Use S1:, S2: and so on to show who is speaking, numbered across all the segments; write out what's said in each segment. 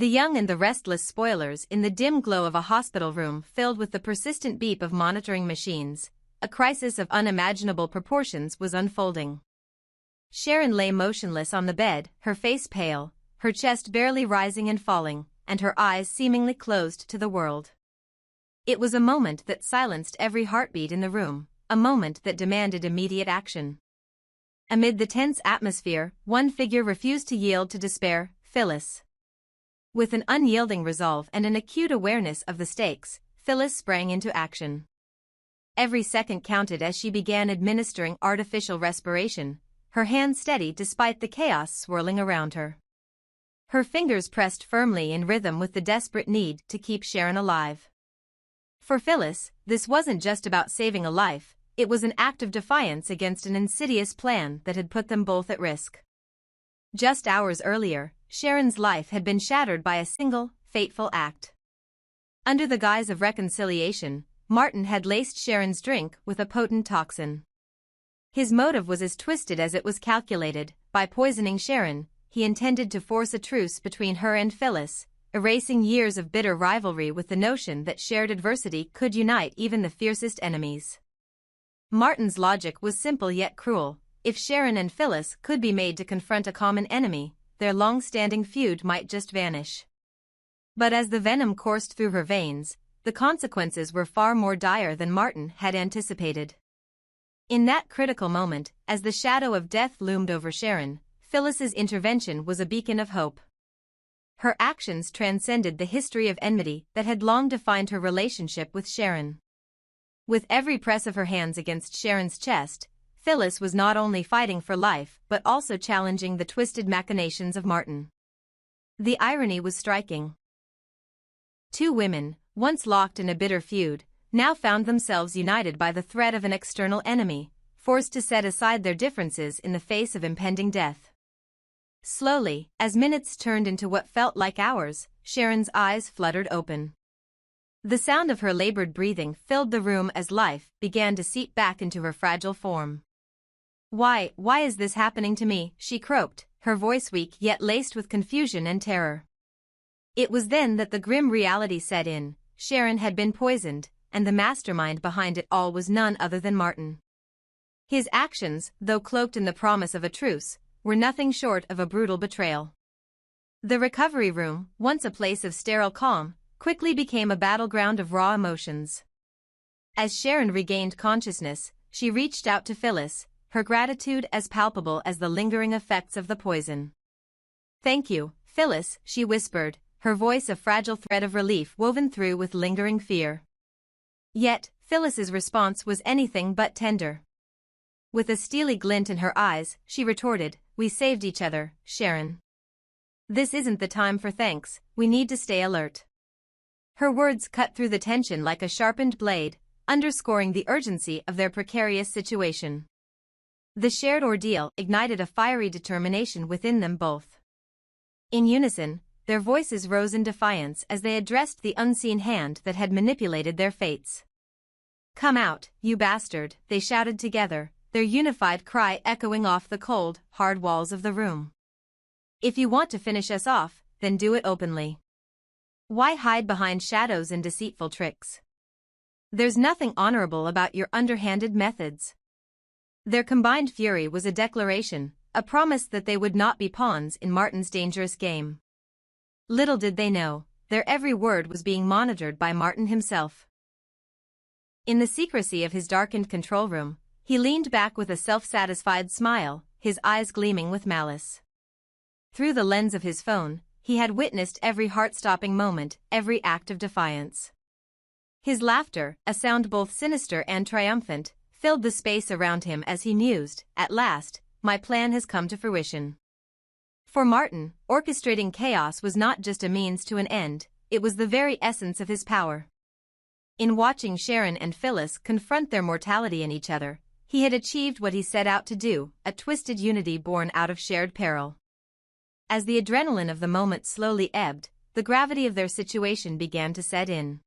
S1: The young and the restless spoilers in the dim glow of a hospital room filled with the persistent beep of monitoring machines. A crisis of unimaginable proportions was unfolding. Sharon lay motionless on the bed, her face pale, her chest barely rising and falling, and her eyes seemingly closed to the world. It was a moment that silenced every heartbeat in the room, a moment that demanded immediate action. Amid the tense atmosphere, one figure refused to yield to despair: Phyllis. With an unyielding resolve and an acute awareness of the stakes, Phyllis sprang into action. Every second counted as she began administering artificial respiration, her hands steady despite the chaos swirling around her. Her fingers pressed firmly in rhythm with the desperate need to keep Sharon alive. For Phyllis, this wasn't just about saving a life, it was an act of defiance against an insidious plan that had put them both at risk. Just hours earlier, Sharon's life had been shattered by a single, fateful act. Under the guise of reconciliation, Martin had laced Sharon's drink with a potent toxin. His motive was as twisted as it was calculated. By poisoning Sharon, he intended to force a truce between her and Phyllis, erasing years of bitter rivalry with the notion that shared adversity could unite even the fiercest enemies. Martin's logic was simple yet cruel. If Sharon and Phyllis could be made to confront a common enemy, their long-standing feud might just vanish. But as the venom coursed through her veins, the consequences were far more dire than Martin had anticipated. In that critical moment, as the shadow of death loomed over Sharon, Phyllis's intervention was a beacon of hope. Her actions transcended the history of enmity that had long defined her relationship with Sharon. With every press of her hands against Sharon's chest, Phyllis was not only fighting for life but also challenging the twisted machinations of Martin. The irony was striking. Two women, once locked in a bitter feud, now found themselves united by the threat of an external enemy, forced to set aside their differences in the face of impending death. Slowly, as minutes turned into what felt like hours, Sharon's eyes fluttered open. The sound of her labored breathing filled the room as life began to seep back into her fragile form. Why is this happening to me?" she croaked, her voice weak yet laced with confusion and terror. It was then that the grim reality set in. Sharon had been poisoned, and the mastermind behind it all was none other than Martin. His actions, though cloaked in the promise of a truce, were nothing short of a brutal betrayal. The recovery room, once a place of sterile calm, quickly became a battleground of raw emotions. As Sharon regained consciousness, she reached out to Phyllis, her gratitude as palpable as the lingering effects of the poison. "Thank you, Phyllis," she whispered, her voice a fragile thread of relief woven through with lingering fear. Yet, Phyllis's response was anything but tender. With a steely glint in her eyes, she retorted, "We saved each other, Sharon. This isn't the time for thanks, we need to stay alert." Her words cut through the tension like a sharpened blade, underscoring the urgency of their precarious situation. The shared ordeal ignited a fiery determination within them both. In unison, their voices rose in defiance as they addressed the unseen hand that had manipulated their fates. "Come out, you bastard," they shouted together, their unified cry echoing off the cold, hard walls of the room. "If you want to finish us off, then do it openly. Why hide behind shadows and deceitful tricks? There's nothing honorable about your underhanded methods." Their combined fury was a declaration, a promise that they would not be pawns in Martin's dangerous game. Little did they know, their every word was being monitored by Martin himself. In the secrecy of his darkened control room, he leaned back with a self-satisfied smile, his eyes gleaming with malice. Through the lens of his phone, he had witnessed every heart-stopping moment, every act of defiance. His laughter, a sound both sinister and triumphant, filled the space around him as he mused, "At last, my plan has come to fruition." For Martin, orchestrating chaos was not just a means to an end, it was the very essence of his power. In watching Sharon and Phyllis confront their mortality in each other, he had achieved what he set out to do, a twisted unity born out of shared peril. As the adrenaline of the moment slowly ebbed, the gravity of their situation began to set in.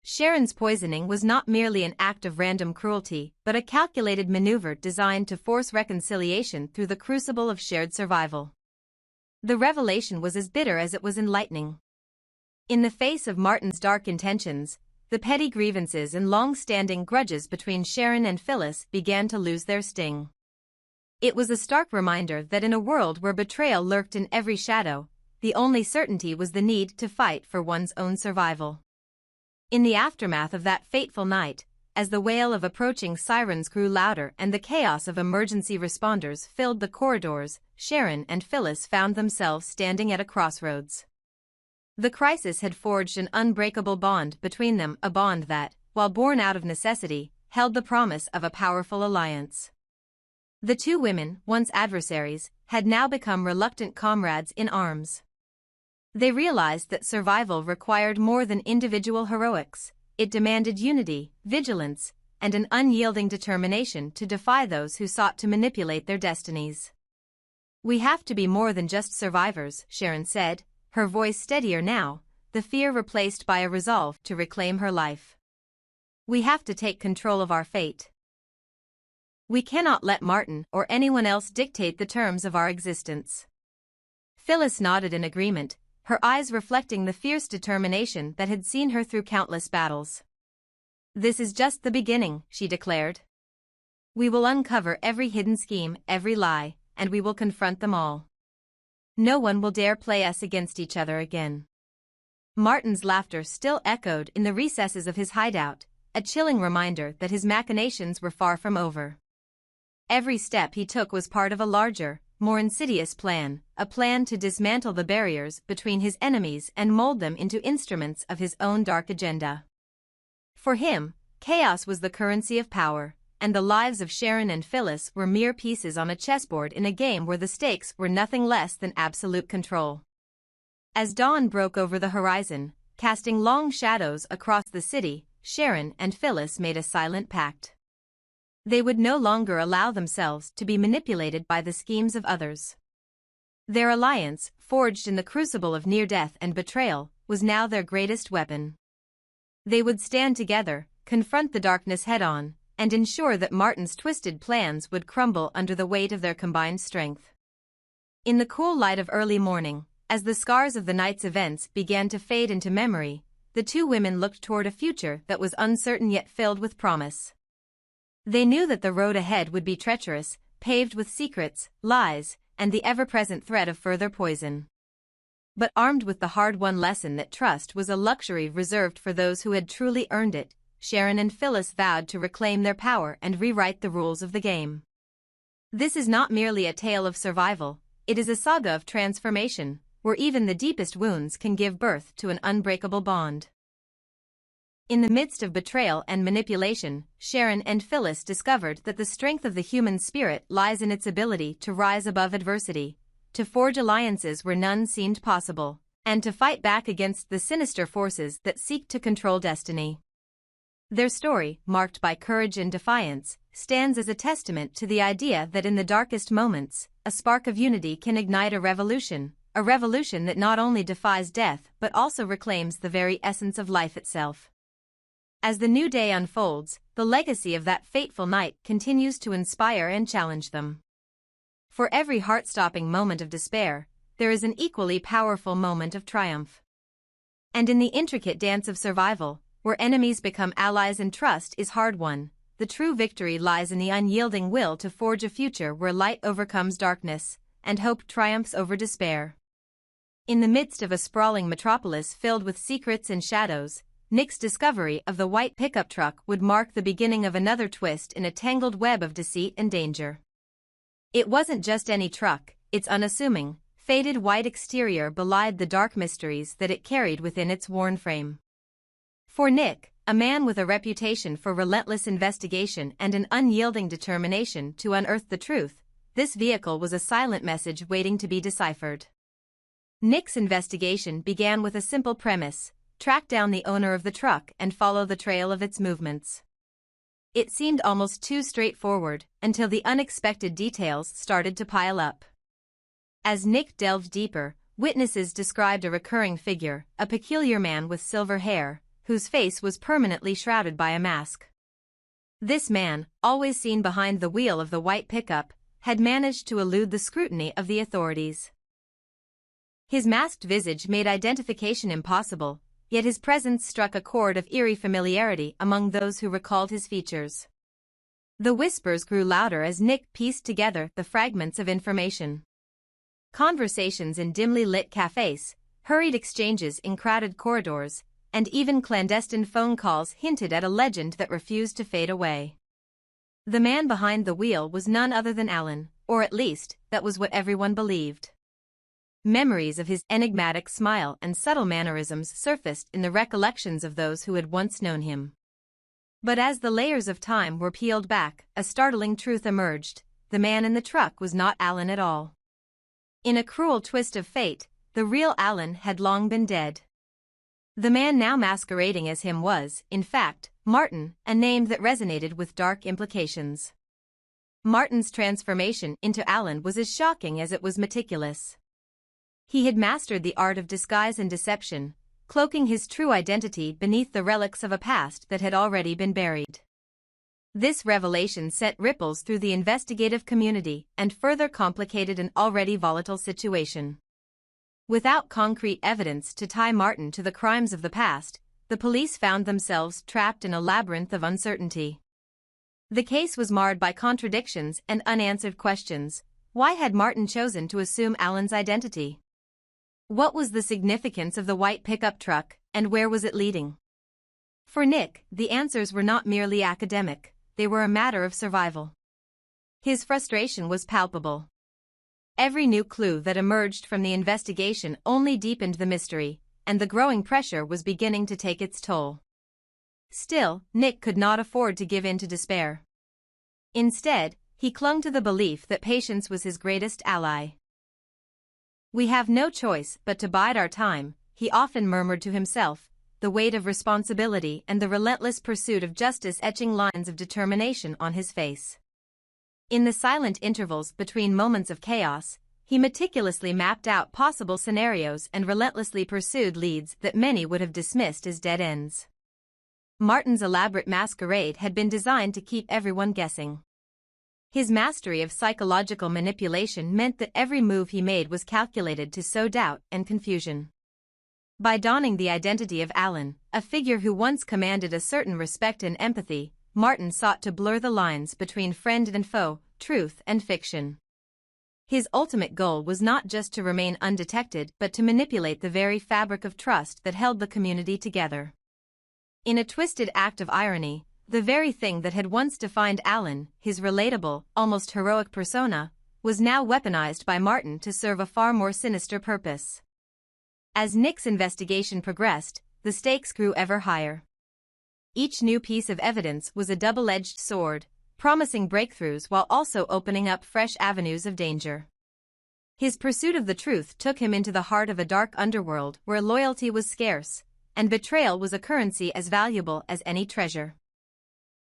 S1: Sharon's poisoning was not merely an act of random cruelty, but a calculated maneuver designed to force reconciliation through the crucible of shared survival. The revelation was as bitter as it was enlightening. In the face of Martin's dark intentions, the petty grievances and long-standing grudges between Sharon and Phyllis began to lose their sting. It was a stark reminder that in a world where betrayal lurked in every shadow, the only certainty was the need to fight for one's own survival. In the aftermath of that fateful night, as the wail of approaching sirens grew louder and the chaos of emergency responders filled the corridors, Sharon and Phyllis found themselves standing at a crossroads. The crisis had forged an unbreakable bond between them, a bond that, while born out of necessity, held the promise of a powerful alliance. The two women, once adversaries, had now become reluctant comrades in arms. They realized that survival required more than individual heroics. It demanded unity, vigilance, and an unyielding determination to defy those who sought to manipulate their destinies. "We have to be more than just survivors," Sharon said, her voice steadier now, the fear replaced by a resolve to reclaim her life. "We have to take control of our fate. We cannot let Martin or anyone else dictate the terms of our existence." Phyllis nodded in agreement, her eyes reflecting the fierce determination that had seen her through countless battles. "This is just the beginning," she declared. "We will uncover every hidden scheme, every lie, and we will confront them all. No one will dare play us against each other again." Martin's laughter still echoed in the recesses of his hideout, a chilling reminder that his machinations were far from over. Every step he took was part of a larger, more insidious plan, a plan to dismantle the barriers between his enemies and mold them into instruments of his own dark agenda. For him, chaos was the currency of power, and the lives of Sharon and Phyllis were mere pieces on a chessboard in a game where the stakes were nothing less than absolute control. As dawn broke over the horizon, casting long shadows across the city, Sharon and Phyllis made a silent pact. They would no longer allow themselves to be manipulated by the schemes of others. Their alliance, forged in the crucible of near death and betrayal, was now their greatest weapon. They would stand together, confront the darkness head-on, and ensure that Martin's twisted plans would crumble under the weight of their combined strength. In the cool light of early morning, as the scars of the night's events began to fade into memory, the two women looked toward a future that was uncertain yet filled with promise. They knew that the road ahead would be treacherous, paved with secrets, lies, and the ever-present threat of further poison. But armed with the hard-won lesson that trust was a luxury reserved for those who had truly earned it, Sharon and Phyllis vowed to reclaim their power and rewrite the rules of the game. This is not merely a tale of survival, it is a saga of transformation, where even the deepest wounds can give birth to an unbreakable bond. In the midst of betrayal and manipulation, Sharon and Phyllis discovered that the strength of the human spirit lies in its ability to rise above adversity, to forge alliances where none seemed possible, and to fight back against the sinister forces that seek to control destiny. Their story, marked by courage and defiance, stands as a testament to the idea that in the darkest moments, a spark of unity can ignite a revolution that not only defies death but also reclaims the very essence of life itself. As the new day unfolds, the legacy of that fateful night continues to inspire and challenge them. For every heart-stopping moment of despair, there is an equally powerful moment of triumph. And in the intricate dance of survival, where enemies become allies and trust is hard-won, the true victory lies in the unyielding will to forge a future where light overcomes darkness, and hope triumphs over despair. In the midst of a sprawling metropolis filled with secrets and shadows, Nick's discovery of the white pickup truck would mark the beginning of another twist in a tangled web of deceit and danger. It wasn't just any truck, its unassuming, faded white exterior belied the dark mysteries that it carried within its worn frame. For Nick, a man with a reputation for relentless investigation and an unyielding determination to unearth the truth, this vehicle was a silent message waiting to be deciphered. Nick's investigation began with a simple premise: track down the owner of the truck and follow the trail of its movements. It seemed almost too straightforward until the unexpected details started to pile up. As Nick delved deeper, witnesses described a recurring figure, a peculiar man with silver hair, whose face was permanently shrouded by a mask. This man, always seen behind the wheel of the white pickup, had managed to elude the scrutiny of the authorities. His masked visage made identification impossible, yet his presence struck a chord of eerie familiarity among those who recalled his features. The whispers grew louder as Nick pieced together the fragments of information. Conversations in dimly lit cafes, hurried exchanges in crowded corridors, and even clandestine phone calls hinted at a legend that refused to fade away. The man behind the wheel was none other than Alan, or at least, that was what everyone believed. Memories of his enigmatic smile and subtle mannerisms surfaced in the recollections of those who had once known him. But as the layers of time were peeled back, a startling truth emerged: the man in the truck was not Alan at all. In a cruel twist of fate, the real Alan had long been dead. The man now masquerading as him was, in fact, Martin, a name that resonated with dark implications. Martin's transformation into Alan was as shocking as it was meticulous. He had mastered the art of disguise and deception, cloaking his true identity beneath the relics of a past that had already been buried. This revelation sent ripples through the investigative community and further complicated an already volatile situation. Without concrete evidence to tie Martin to the crimes of the past, the police found themselves trapped in a labyrinth of uncertainty. The case was marred by contradictions and unanswered questions. Why had Martin chosen to assume Alan's identity? What was the significance of the white pickup truck, and where was it leading? For Nick, the answers were not merely academic, they were a matter of survival. His frustration was palpable. Every new clue that emerged from the investigation only deepened the mystery, and the growing pressure was beginning to take its toll. Still, Nick could not afford to give in to despair. Instead, he clung to the belief that patience was his greatest ally. "We have no choice but to bide our time," he often murmured to himself, the weight of responsibility and the relentless pursuit of justice etching lines of determination on his face. In the silent intervals between moments of chaos, he meticulously mapped out possible scenarios and relentlessly pursued leads that many would have dismissed as dead ends. Martin's elaborate masquerade had been designed to keep everyone guessing. His mastery of psychological manipulation meant that every move he made was calculated to sow doubt and confusion. By donning the identity of Alan, a figure who once commanded a certain respect and empathy, Martin sought to blur the lines between friend and foe, truth and fiction. His ultimate goal was not just to remain undetected but to manipulate the very fabric of trust that held the community together. In a twisted act of irony, the very thing that had once defined Alan, his relatable, almost heroic persona, was now weaponized by Martin to serve a far more sinister purpose. As Nick's investigation progressed, the stakes grew ever higher. Each new piece of evidence was a double-edged sword, promising breakthroughs while also opening up fresh avenues of danger. His pursuit of the truth took him into the heart of a dark underworld where loyalty was scarce, and betrayal was a currency as valuable as any treasure.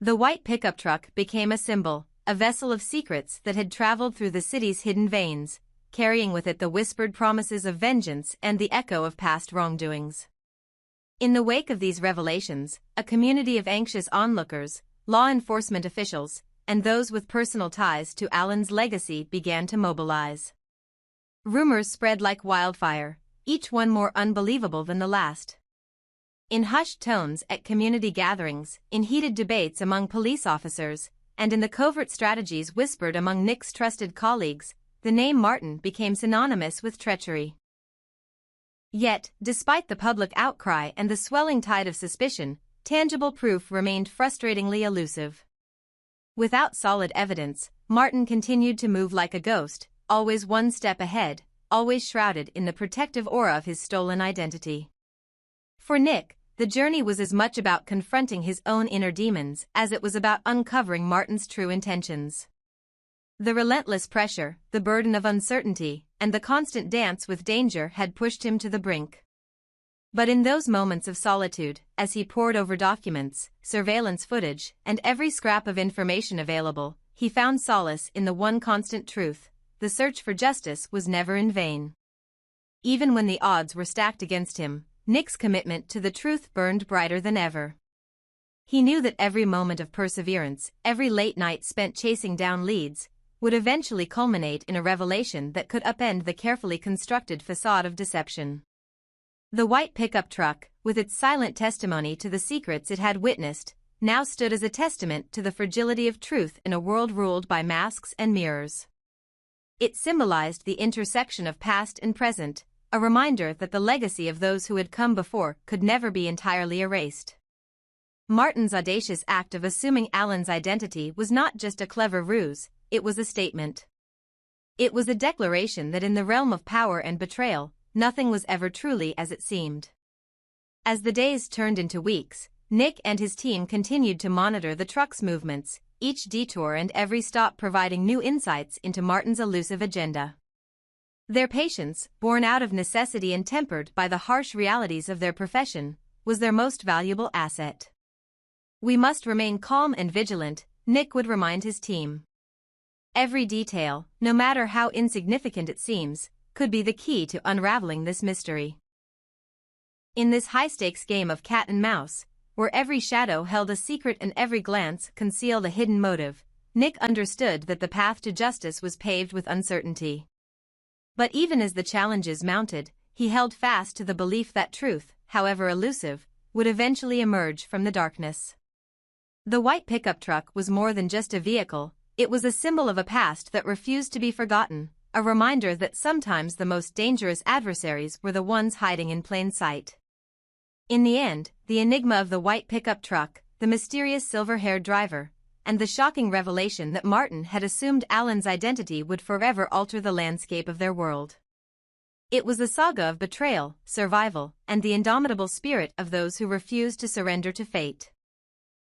S1: The white pickup truck became a symbol, a vessel of secrets that had traveled through the city's hidden veins, carrying with it the whispered promises of vengeance and the echo of past wrongdoings. In the wake of these revelations, a community of anxious onlookers, law enforcement officials, and those with personal ties to Alan's legacy began to mobilize. Rumors spread like wildfire, each one more unbelievable than the last. In hushed tones at community gatherings, in heated debates among police officers, and in the covert strategies whispered among Nick's trusted colleagues, the name Martin became synonymous with treachery. Yet, despite the public outcry and the swelling tide of suspicion, tangible proof remained frustratingly elusive. Without solid evidence, Martin continued to move like a ghost, always one step ahead, always shrouded in the protective aura of his stolen identity. For Nick, the journey was as much about confronting his own inner demons as it was about uncovering Martin's true intentions. The relentless pressure, the burden of uncertainty, and the constant dance with danger had pushed him to the brink. But in those moments of solitude, as he pored over documents, surveillance footage, and every scrap of information available, he found solace in the one constant truth: the search for justice was never in vain. Even when the odds were stacked against him, Nick's commitment to the truth burned brighter than ever. He knew that every moment of perseverance, every late night spent chasing down leads, would eventually culminate in a revelation that could upend the carefully constructed facade of deception. The white pickup truck, with its silent testimony to the secrets it had witnessed, now stood as a testament to the fragility of truth in a world ruled by masks and mirrors. It symbolized the intersection of past and present, a reminder that the legacy of those who had come before could never be entirely erased. Martin's audacious act of assuming Alan's identity was not just a clever ruse, it was a statement. It was a declaration that in the realm of power and betrayal, nothing was ever truly as it seemed. As the days turned into weeks, Nick and his team continued to monitor the truck's movements, each detour and every stop providing new insights into Martin's elusive agenda. Their patience, born out of necessity and tempered by the harsh realities of their profession, was their most valuable asset. "We must remain calm and vigilant," Nick would remind his team. Every detail, no matter how insignificant it seems, could be the key to unraveling this mystery. In this high-stakes game of cat and mouse, where every shadow held a secret and every glance concealed a hidden motive, Nick understood that the path to justice was paved with uncertainty. But even as the challenges mounted, he held fast to the belief that truth, however elusive, would eventually emerge from the darkness. The white pickup truck was more than just a vehicle, it was a symbol of a past that refused to be forgotten, a reminder that sometimes the most dangerous adversaries were the ones hiding in plain sight. In the end, the enigma of the white pickup truck, the mysterious silver-haired driver, and the shocking revelation that Martin had assumed Alan's identity would forever alter the landscape of their world. It was a saga of betrayal, survival, and the indomitable spirit of those who refused to surrender to fate.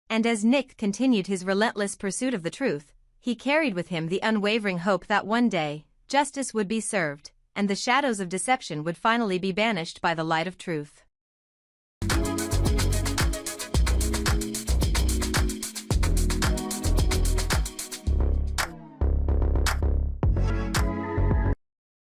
S1: And as Nick continued his relentless pursuit of the truth, he carried with him the unwavering hope that one day, justice would be served, and the shadows of deception would finally be banished by the light of truth.